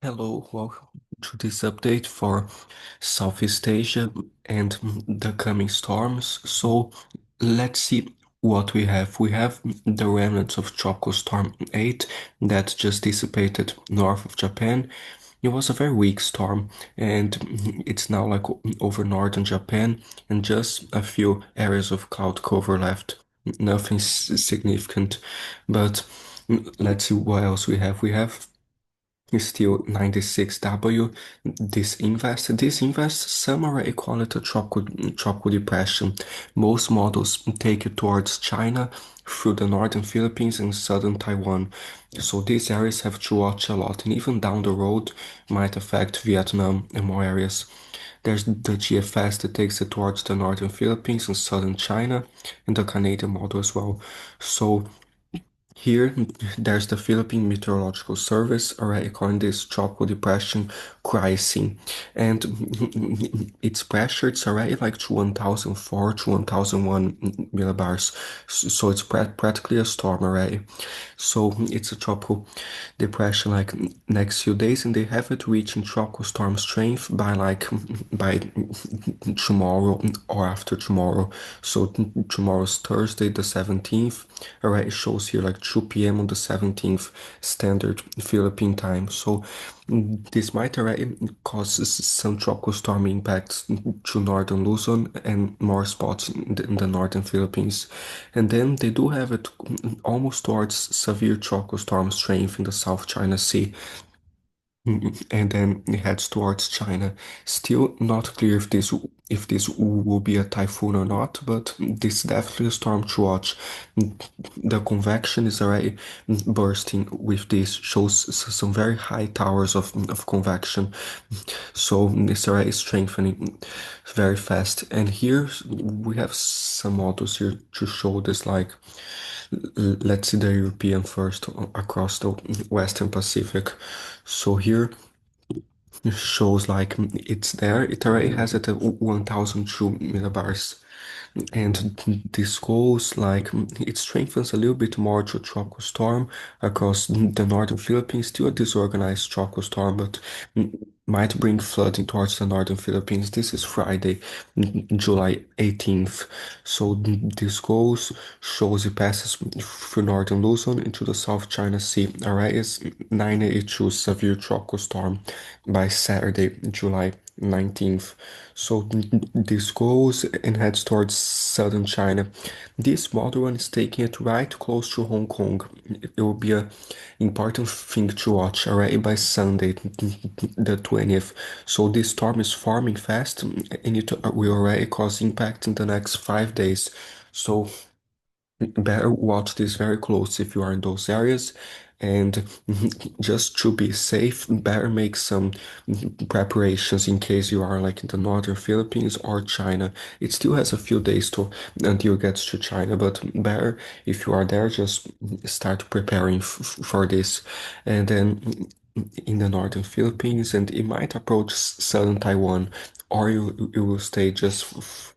Hello, welcome to this update for Southeast Asia and the coming storms. So let's see what we have. We have the remnants of Tropical Storm 8 that just dissipated north of Japan. It was a very weak storm and it's now like over northern Japan and just a few areas of cloud cover left. Nothing significant, but let's see what else we have. We have still 96W. This invest, some already call it a tropical depression. Most models take it towards China through the northern Philippines and southern Taiwan. So these areas have to watch a lot, and even down the road might affect Vietnam and more areas. There's the GFS that takes it towards the northern Philippines and southern China, and the Canadian model as well. So here, there's the Philippine Meteorological Service already calling this tropical depression crisis, and its pressure it's already like to 1004 to 1001 millibars, so it's practically a storm already. So it's a tropical depression like next few days, and they have it reaching tropical storm strength by tomorrow or after tomorrow. So tomorrow's Thursday, the 17th. Alright, it shows here like 2 p.m. on the 17th standard Philippine time. So this might already cause some tropical storm impacts to northern Luzon and more spots in the northern Philippines. And then they do have it almost towards severe tropical storm strength in the South China Sea. And then it heads towards China. Still not clear if this will be a typhoon or not, but this is definitely a storm to watch. The convection is already bursting with this, shows some very high towers of convection. So it's already strengthening very fast. And here we have some models here to show this like let's see the European first across the Western Pacific. So here shows like it's there. It already has it at 1002 millibars. And this goes like it strengthens a little bit more to a tropical storm across the northern Philippines, still a disorganized tropical storm, but might bring flooding towards the northern Philippines. This is Friday, July 18th. So this goes, shows it passes through northern Luzon into the South China Sea. Alright, it's 982 severe tropical storm by Saturday, July 19th. So this goes and heads towards southern China. This model one is taking it right close to Hong Kong. It will be an important thing to watch already by Sunday, the 20th. So this storm is forming fast and it will already cause impact in the next 5 days. So better watch this very close if you are in those areas. And just to be safe, better make some preparations in case you are like in the northern Philippines or China. It still has a few days to until it gets to China, but better if you are there, just start preparing for this. And then in the northern Philippines, and it might approach southern Taiwan, or you will stay just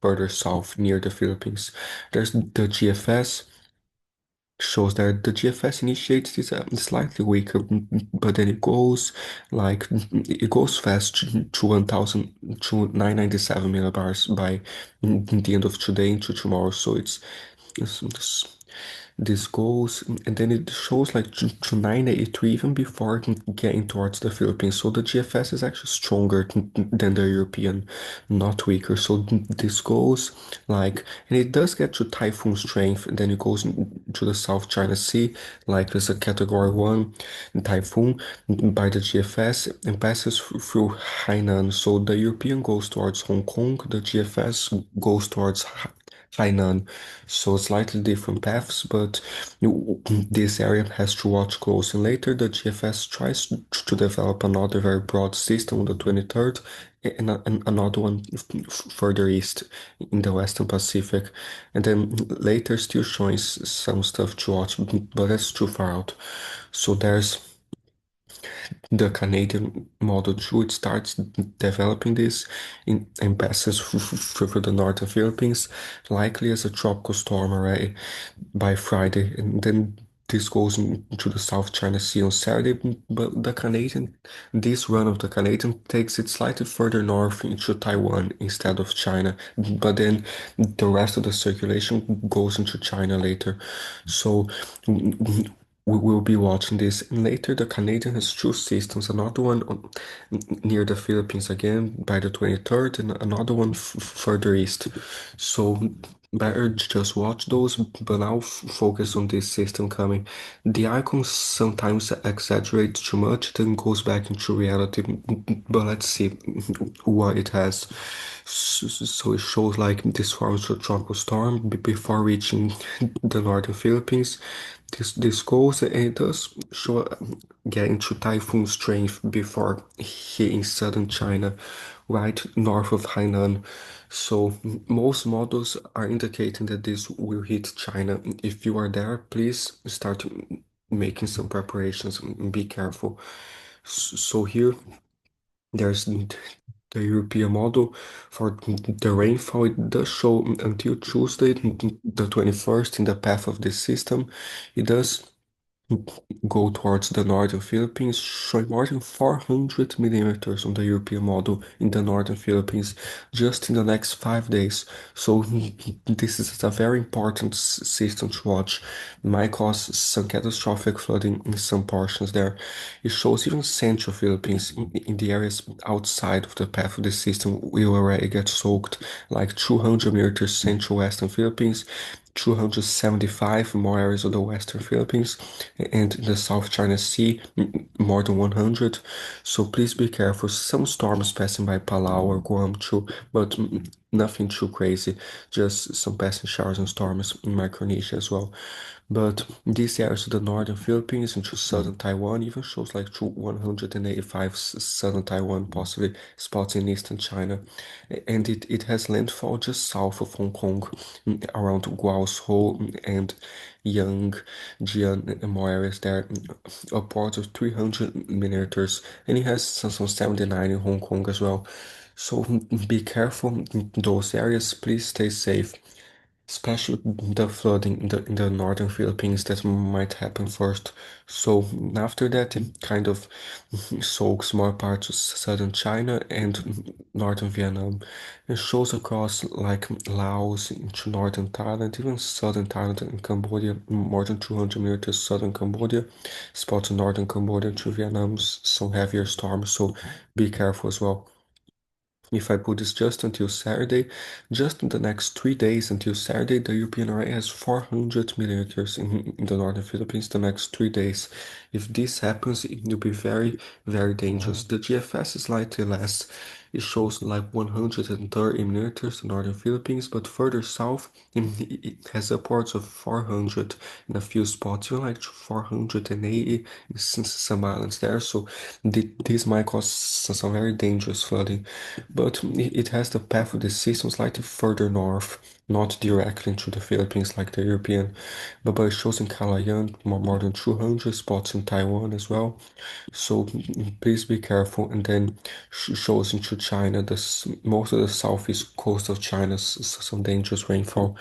further south near the Philippines. There's the GFS shows that the GFS initiates this slightly weaker, but then it goes fast to 1000 to 997 millibars by the end of today into tomorrow. So it's this goes and then it shows like to 983 even before getting towards the Philippines. So the GFS is actually stronger than the European, not weaker. So this goes like, and it does get to typhoon strength, and then it goes to the South China Sea, like there's a category 1 typhoon by the GFS and passes through Hainan. So the European goes towards Hong Kong, the GFS goes towards Hainan. So slightly different paths, but this area has to watch close. And later, the GFS tries to develop another very broad system on the 23rd, and another one further east in the Western Pacific. And then later, still showing some stuff to watch, but that's too far out. So there's the Canadian Model 2. It starts developing this and passes through the northern Philippines, likely as a tropical storm array by Friday. And then this goes into the South China Sea on Saturday, but this run of the Canadian takes it slightly further north into Taiwan instead of China, but then the rest of the circulation goes into China later. So we will be watching this. And later, the Canadian has two systems, another one near the Philippines again by the 23rd, and another one further east. So better just watch those, but now focus on this system coming. The icons sometimes exaggerate too much, then goes back into reality. But let's see what it has. So it shows like this forms a tropical storm before reaching the northern Philippines. This goes and it does show getting to typhoon strength before hitting southern China, right north of Hainan. So most models are indicating that this will hit China. If you are there, please start making some preparations and be careful. So here there's the European model for the rainfall. It does show until Tuesday, the 21st, in the path of this system. It does go towards the northern Philippines, showing more than 400 millimeters on the European model in the northern Philippines just in the next 5 days. So this is a very important system to watch. Might cause some catastrophic flooding in some portions there. It shows even central Philippines in the areas outside of the path of the system will already get soaked, like 200 meters central western Philippines, 275 more areas of the western Philippines, and the South China Sea, more than 100. So please be careful. Some storms passing by Palau or Guam too, but nothing too crazy. Just some passing showers and storms in Micronesia as well. But these areas to the northern Philippines into southern Taiwan even shows like to 185 southern Taiwan, possibly spots in eastern China. And it has landfall just south of Hong Kong, around Guao's Hole and Yang, Jian, and more areas there, upwards of 300 millimeters. And it has some 79 in Hong Kong as well. So be careful in those areas. Please stay safe, especially the flooding in the northern Philippines that might happen first. So after that, it kind of soaks more parts of southern China and northern Vietnam. It shows across like Laos into northern Thailand, even southern Thailand and Cambodia, more than 200 meters southern Cambodia, spots in northern Cambodia to Vietnam, some heavier storms. So be careful as well. If I put this just until Saturday, just in the next 3 days until Saturday, the European array has 400 millimeters in the northern Philippines the next 3 days. If this happens, it will be very, very dangerous. The GFS is slightly less. It shows like 130 millimeters in northern Philippines, but further south, it has upwards of 400 in a few spots, even like 480 in some islands there. So this might cause some very dangerous flooding, but it has the path of the system slightly further north, not directly into the Philippines like the European, but it shows in Calayan more than 200 spots in Taiwan as well. So please be careful. And then shows into China, most of the southeast coast of China, some dangerous rainfall.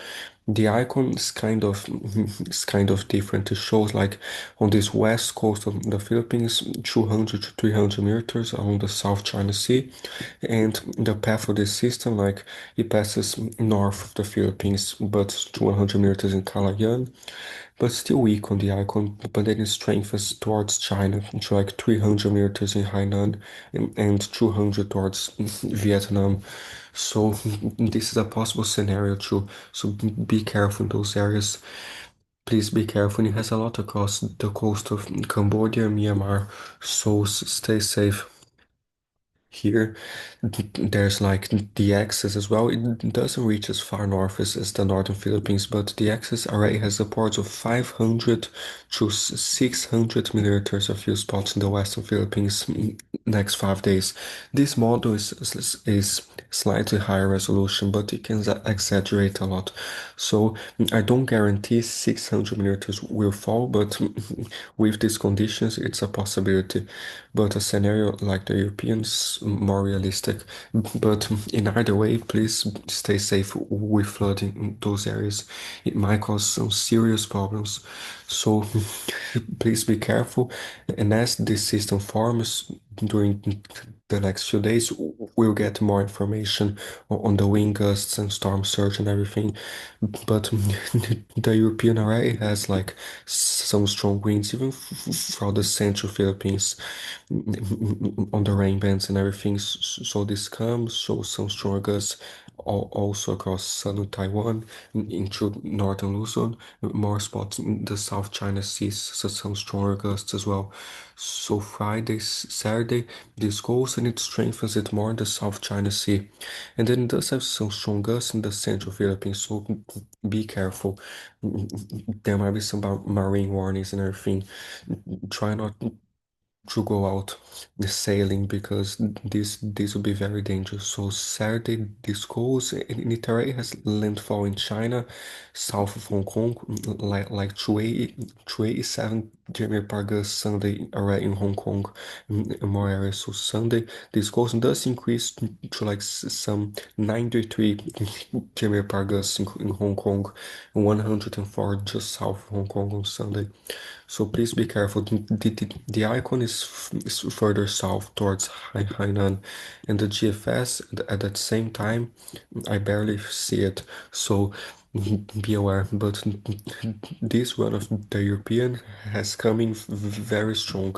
The icon is kind of different. It shows like on this west coast of the Philippines, 200 to 300 meters along the South China Sea, and the path of this system, like it passes north of the Philippines, but to 100 meters in Calayan, but still weak on the icon, but then it strengthens towards China to like 300 meters in Hainan and 200 towards Vietnam. So this is a possible scenario too. So be careful in those areas. Please be careful. It has a lot across the coast of Cambodia and Myanmar. So stay safe. Here, there's like the axis as well. It doesn't reach as far north as the northern Philippines, but the axis array has upwards of 500 to 600 millimeters of few spots in the western Philippines next 5 days. This model is slightly higher resolution, but it can exaggerate a lot. So I don't guarantee 600 millimeters will fall, but with these conditions, it's a possibility. But a scenario like the Europeans more realistic. But in either way, please stay safe with flooding in those areas. It might cause some serious problems. So please be careful. And as this system forms during the next few days, we'll get more information on the wind gusts and storm surge and everything. But the European array has like some strong winds, even throughout the central Philippines, on the rain bands and everything. So this comes, so some strong gusts also across southern Taiwan into northern Luzon, more spots in the South China Sea, so some stronger gusts as well. So Friday, Saturday, this goes and it strengthens it more in the South China Sea. And then it does have some strong gusts in the central Philippines, so be careful. There might be some marine warnings and everything. Try not to go out the sailing because this will be very dangerous. So Saturday this goes and it already has landfall in China, south of Hong Kong, like 287 km per gust Sunday already in Hong Kong, in more areas. So Sunday this goes and does increase to like some 93 km per gust in Hong Kong, 104 just south of Hong Kong on Sunday. So please be careful. The icon is further south towards Hainan, and the GFS at that same time, I barely see it. So be aware. But this one of the European has come in very strong.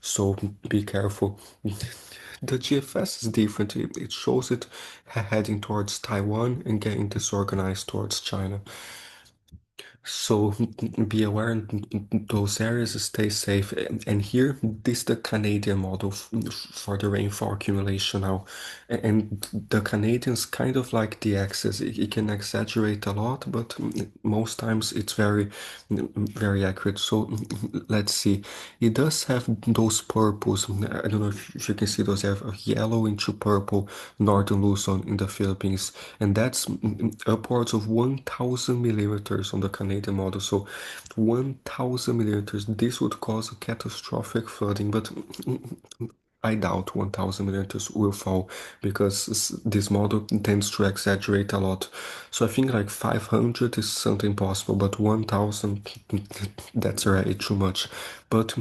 So be careful. The GFS is different. It shows it heading towards Taiwan and getting disorganized towards China. So be aware in those areas, stay safe. And here, this is the Canadian model for the rainfall accumulation now. And the Canadians kind of like the axis. It can exaggerate a lot, but most times it's very accurate. So let's see. It does have those purples. I don't know if you can see those have yellow into purple northern Luzon in the Philippines, and that's upwards of 1,000 millimeters on the Canadian model. So 1,000 millimeters, this would cause a catastrophic flooding, but I doubt 1,000 millimeters will fall because this model tends to exaggerate a lot. So I think like 500 is something possible, but 1,000, that's already too much. But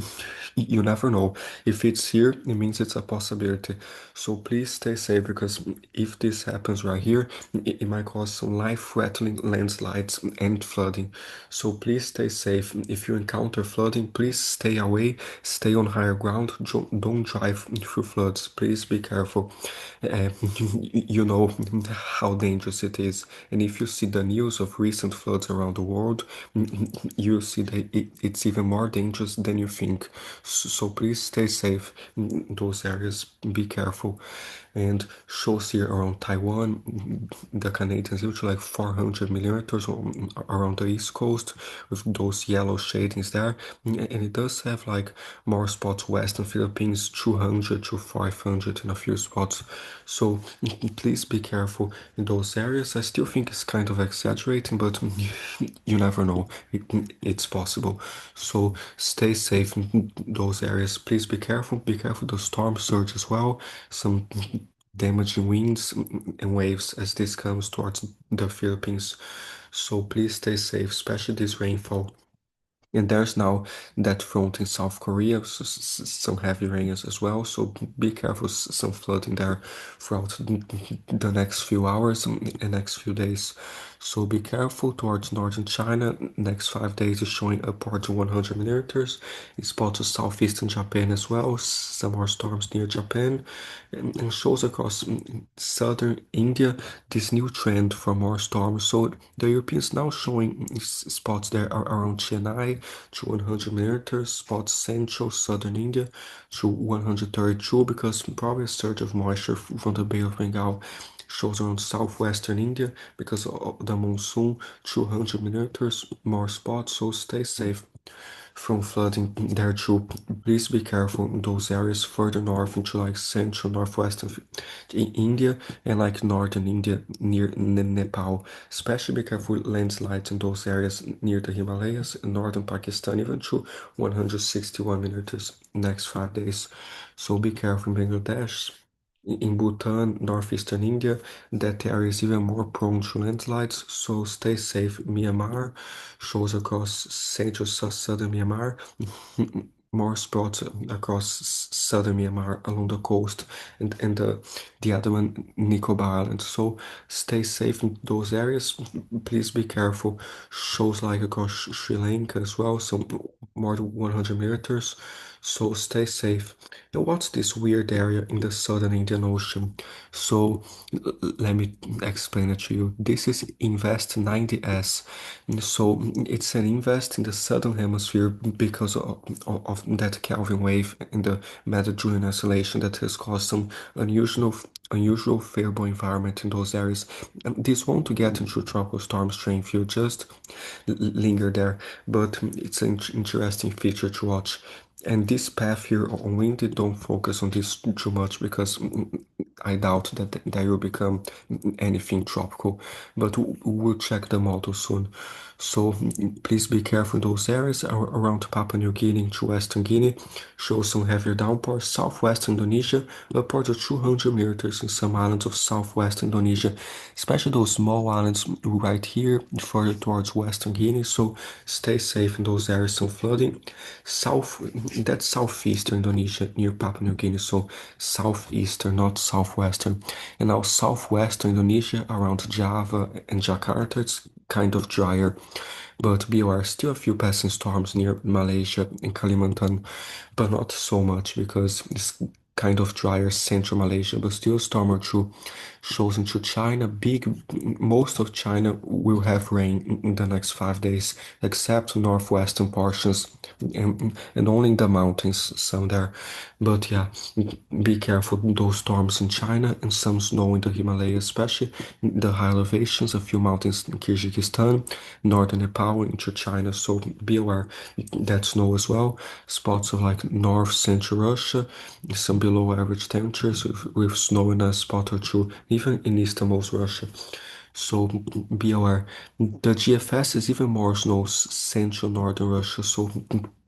you never know. If it's here, it means it's a possibility. So please stay safe because if this happens right here, it might cause some life-threatening landslides and flooding. So please stay safe. If you encounter flooding, please stay away, stay on higher ground, don't drive through floods. Please be careful. Uh, you know how dangerous it is. And if you see the news of recent floods around the world, you see that it's even more dangerous than you think. So please stay safe in those areas. Be careful. And shows here around Taiwan, the Canadians usually like 400 millimeters around the east coast with those yellow shadings there. And it does have like more spots western Philippines, 200 to 500 in a few spots. So please be careful in those areas. I still think it's kind of exaggerating, but you never know. It's possible. So stay safe in those areas. Please be careful. Be careful the storm surge as well. Some damaging winds and waves as this comes towards the Philippines. So please stay safe, especially this rainfall. And there's now that front in South Korea, so some heavy rains as well. So be careful, some flooding there throughout the next few hours and next few days. So be careful towards northern China. Next 5 days is showing upwards to 100 millimeters. It's spotted southeastern Japan as well. Some more storms near Japan, and shows across southern India this new trend for more storms. So the Europeans now showing spots there are around Chennai to 100 millimeters, spots central southern India to 132 because probably a surge of moisture from the Bay of Bengal shows around southwestern India because of the monsoon, 200 millimeters, more spots, so stay safe from flooding there too. Please be careful in those areas further north into like central northwestern India and like northern India near Nepal. Especially be careful with landslides in those areas near the Himalayas and northern Pakistan, even to 161 millimeters next 5 days. So be careful in Bangladesh. in Bhutan, northeastern India, that area is even more prone to landslides, so stay safe. Myanmar shows across central southern Myanmar, more spots across southern Myanmar along the coast and the Andaman Nicobar Islands. So stay safe in those areas. Please be careful. Shows like across Sri Lanka as well, so more than 100 meters. So stay safe. And what's this weird area in the southern Indian Ocean? So let me explain it to you. This is Invest 90S. So it's an invest in the southern hemisphere because of that Kelvin wave in the Mediterranean oscillation that has caused some unusual favorable environment in those areas. And this won't get into tropical storm strain if you just linger there, but it's an interesting feature to watch. And this path here on windy, don't focus on this too much because I doubt that they will become anything tropical, but we'll check the model soon. So please be careful in those areas around Papua New Guinea to Western Guinea. Show some heavier downpours. Southwest Indonesia, upwards of 200 meters in some islands of southwest Indonesia, especially those small islands right here, further towards Western Guinea. So stay safe in those areas. Some flooding. South, that's southeastern Indonesia near Papua New Guinea. So southeastern, not southwestern. And now southwestern Indonesia around Java and Jakarta, it's kind of drier. But be aware, still a few passing storms near Malaysia and Kalimantan, but not so much because it's kind of drier central Malaysia, but still a storm or two shows into China. Most of China will have rain in the next 5 days, except northwestern portions and only in the mountains, some there. But yeah, be careful those storms in China and some snow in the Himalayas, especially in the high elevations, a few mountains in Kyrgyzstan, northern Nepal into China. So be aware that snow as well. Spots of like north central Russia, some below average temperatures with snow in a spot or two, even in easternmost Russia. So be aware. The GFS is even more snow central northern Russia, so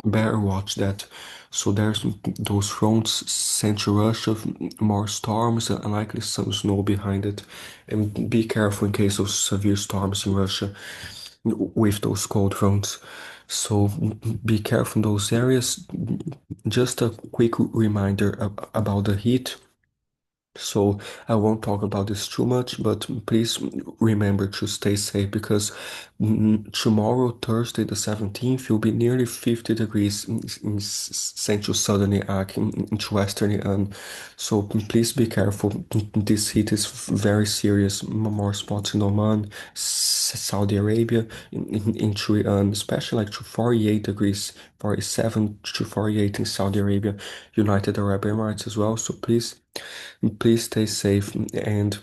better watch that. So there's those fronts, central Russia, more storms and likely some snow behind it. And be careful in case of severe storms in Russia with those cold fronts. So be careful in those areas. Just a quick reminder about the heat. So I won't talk about this too much, but please remember to stay safe because tomorrow, Thursday the 17th, will be nearly 50 degrees in central southern Iraq, into western Iran. So please be careful. This heat is very serious. More spots in Oman, Saudi Arabia, into Iran, especially like to 48 degrees, 47 to 48 in Saudi Arabia, United Arab Emirates as well. So please stay safe and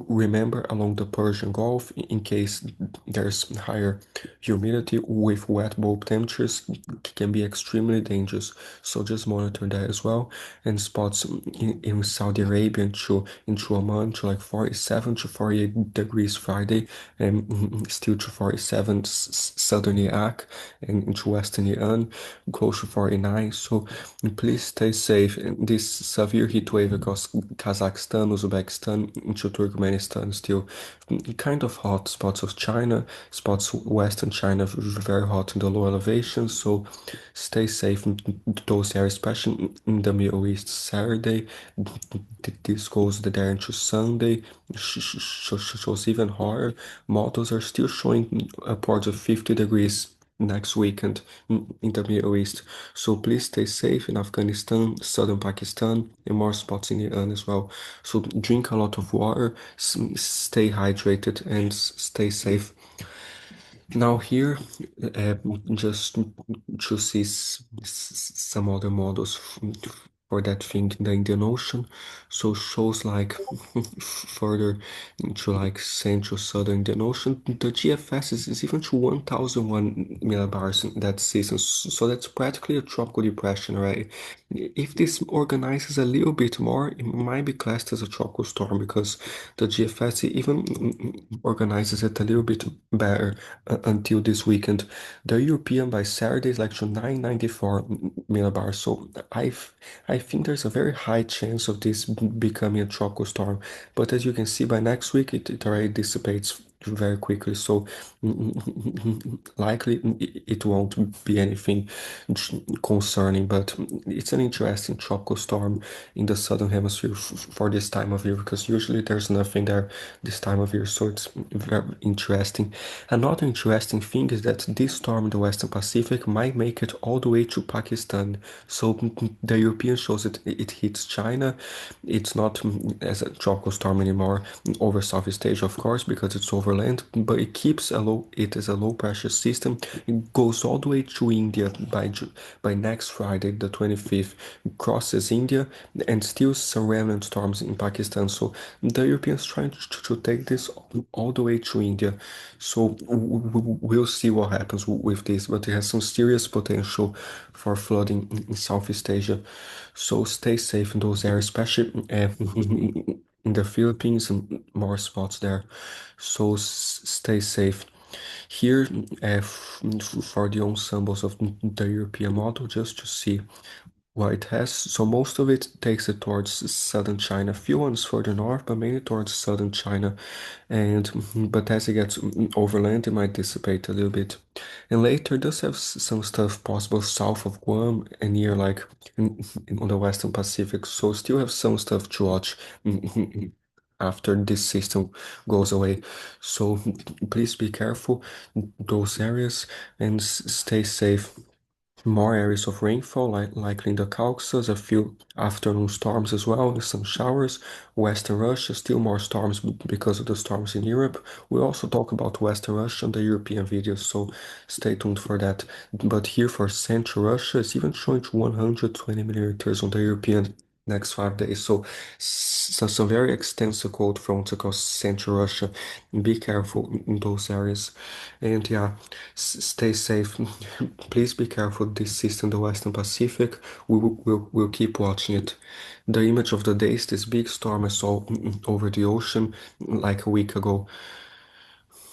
remember along the Persian Gulf, in case there's higher humidity with wet bulb temperatures, can be extremely dangerous. So just monitor that as well. And spots in Saudi Arabia into Oman to like 47 to 48 degrees Friday, and still to 47 southern Iraq and into western Iran, close to 49. So please stay safe. And this severe heat wave across Kazakhstan, Uzbekistan, into Turkmenistan, still kind of hot. Spots of China, spots western China, very hot in the low elevations. So stay safe in those areas, especially in the Middle East. Saturday, this goes there into Sunday, shows even higher. Models are still showing upwards of 50 degrees next weekend in the Middle East. So please stay safe in Afghanistan, southern Pakistan, and more spots in Iran as well. So drink a lot of water, stay hydrated, and stay safe. Now here, uh, just to see some other models for that thing in the Indian Ocean. So shows like further into like central southern Indian Ocean. The GFS is even to 1001 millibars in that season. So that's practically a tropical depression, right? If this organizes a little bit more, it might be classed as a tropical storm because the GFS even organizes it a little bit better until this weekend. The European by Saturday is like to 994 millibars. So I think there's a very high chance of this becoming a tropical storm. But as you can see, by next week, it already dissipates very quickly. So likely it won't be anything concerning. But it's an interesting tropical storm in the southern hemisphere for this time of year because usually there's nothing there this time of year. So it's very interesting. Another interesting thing is that this storm in the Western Pacific might make it all the way to Pakistan. So the European shows it hits China. It's not as a tropical storm anymore over Southeast Asia, of course, because it's overland, but it keeps it as a low pressure system. It goes all the way to India by next Friday, the 25th, crosses India and still some remnant storms in Pakistan. So the Europeans trying to take this all the way to India. So we'll see what happens with this, but it has some serious potential for flooding in Southeast Asia. So stay safe in those areas, especially in the Philippines and more spots there. So stay safe. Here, for the ensembles of the European model, just to see what it has. So most of it takes it towards southern China. Few ones further north, but mainly towards southern China. But as it gets overland, it might dissipate a little bit. And later, it does have some stuff possible south of Guam and near like on the Western Pacific. So still have some stuff to watch after this system goes away. So please be careful those areas and stay safe. More areas of rainfall, likely in the Caucasus, a few afternoon storms as well, and some showers. Western Russia, still more storms because of the storms in Europe. We'll also talk about Western Russia in the European videos, so stay tuned for that. But here for Central Russia, it's even showing to 120 millimeters on the European next 5 days. So some very extensive cold fronts across Central Russia. Be careful in those areas. And yeah, stay safe. Please be careful this system, the Western Pacific. We'll keep watching it. The image of the day is this big storm I saw over the ocean like a week ago.